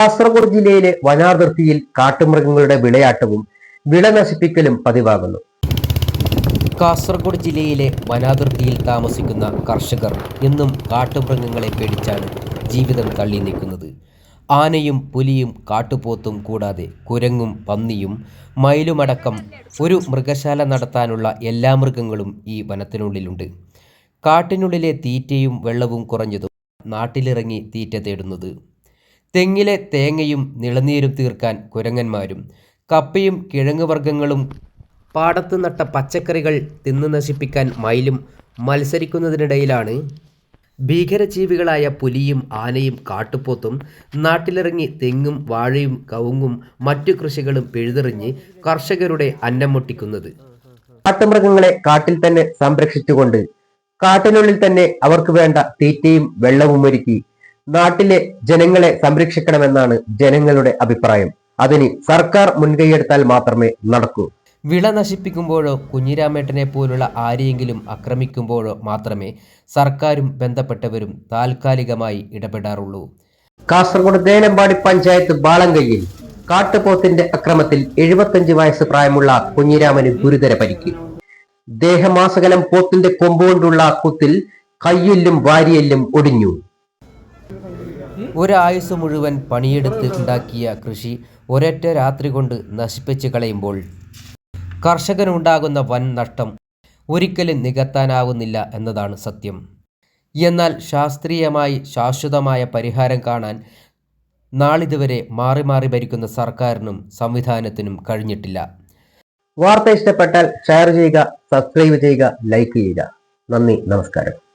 കാസർഗോഡ് ജില്ലയിലെ വനാതിർത്തിയിൽ കാട്ടുമൃഗങ്ങളുടെ വിളയാട്ടവും വിള നശിപ്പിക്കലും പതിവാകുന്നു. കാസർഗോഡ് ജില്ലയിലെ വനാതിർത്തിയിൽ താമസിക്കുന്ന കർഷകർ എന്നും കാട്ടുമൃഗങ്ങളെ പേടിച്ചാണ് ജീവിതം തള്ളി നീക്കുന്നത്. ആനയും പുലിയും കാട്ടുപോത്തും കൂടാതെ കുരങ്ങും പന്നിയും മയിലുമടക്കം ഒരു മൃഗശാല നടത്താനുള്ള എല്ലാ മൃഗങ്ങളും ഈ വനത്തിനുള്ളിലുണ്ട്. കാട്ടിനുള്ളിലെ തീറ്റയും വെള്ളവും കുറഞ്ഞതും നാട്ടിലിറങ്ങി തീറ്റ തേടുന്നത്. തെങ്ങിലെ തേങ്ങയും നിളനീരും തീർക്കാൻ കുരങ്ങന്മാരും കപ്പയും കിഴങ്ങുവർഗ്ഗങ്ങളും പാടത്ത് നട്ട പച്ചക്കറികൾ തിന്നു നശിപ്പിക്കാൻ മയിലും മത്സരിക്കുന്നതിനിടയിലാണ് ഭീകരജീവികളായ പുലിയും ആനയും കാട്ടുപോത്തും നാട്ടിലിറങ്ങി തെങ്ങും വാഴയും കവുങ്ങും മറ്റു കൃഷികളും പിഴുതെറിഞ്ഞ് കർഷകരുടെ അന്നം മുട്ടിക്കുന്നത്. കാട്ടുമൃഗങ്ങളെ കാട്ടിൽ തന്നെ സംരക്ഷിച്ചുകൊണ്ട് കാട്ടിനുള്ളിൽ തന്നെ അവർക്ക് വേണ്ട തീറ്റയും വെള്ളവും ഒരുക്കി നാട്ടിലെ ജനങ്ങളെ സംരക്ഷിക്കണമെന്നാണ് ജനങ്ങളുടെ അഭിപ്രായം. അതിന് സർക്കാർ മുൻകൈയെടുത്താൽ മാത്രമേ നടക്കൂ. വിള നശിപ്പിക്കുമ്പോഴോ കുഞ്ഞിരാമേട്ടനെ പോലുള്ള ആരെയെങ്കിലും ആക്രമിക്കുമ്പോഴോ മാത്രമേ സർക്കാരും ബന്ധപ്പെട്ടവരും താൽക്കാലികമായി ഇടപെടാറുള്ളൂ. കാസർഗോഡ് ദേനമ്പാടി പഞ്ചായത്ത് ബാളങ്കയിൽ കാട്ടുപോത്തിന്റെ അക്രമത്തിൽ 75 വയസ്സ് പ്രായമുള്ള കുഞ്ഞിരാമന് ഗുരുതര പരിക്ക്. ദേഹമാസകലം പോത്തിന്റെ കൊമ്പുകൊണ്ടുള്ള കുത്തിൽ കയ്യെല്ലും വാരിയെല്ലും ഒടിഞ്ഞു. ഒരായുസ് മുഴുവൻ പണിയെടുത്ത് ഉണ്ടാക്കിയ കൃഷി ഒരൊറ്റ രാത്രി കൊണ്ട് നശിപ്പിച്ച് കളയുമ്പോൾ കർഷകനുണ്ടാകുന്ന വൻ നഷ്ടം ഒരിക്കലും നികത്താനാവുന്നില്ല എന്നതാണ് സത്യം. എന്നാൽ ശാസ്ത്രീയമായി ശാശ്വതമായ പരിഹാരം കാണാൻ നാളിതുവരെ മാറി മാറി ഭരിക്കുന്ന സർക്കാരിനും സംവിധാനത്തിനും കഴിഞ്ഞിട്ടില്ല. വാർത്ത ഇഷ്ടപ്പെട്ടാൽ ഷെയർ ചെയ്യുക, സബ്സ്ക്രൈബ് ചെയ്യുക, ലൈക്ക് ചെയ്യുക. നന്ദി, നമസ്കാരം.